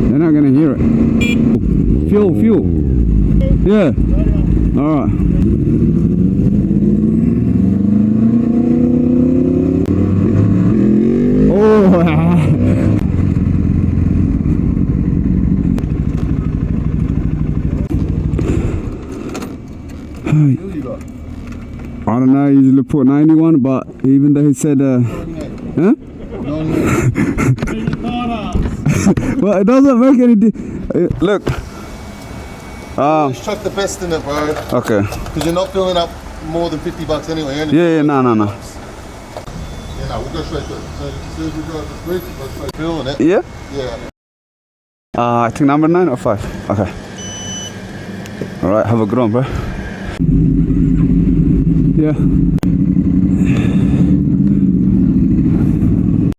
They're not gonna hear it. Fuel. Yeah. All right. Oh. I don't know, I usually put 91, but even though he said, huh? Well, it doesn't make any look. Just chuck the best in it, bro. Okay. Because you're not filling up more than $50 anyway. Yeah, no. Yeah, no, we'll go straight to it. So as soon as we go to the bridge, we'll go straight to filling it. Yeah? Yeah. I think number 9 or 5. Okay. Alright, have a good one, bro. Yeah.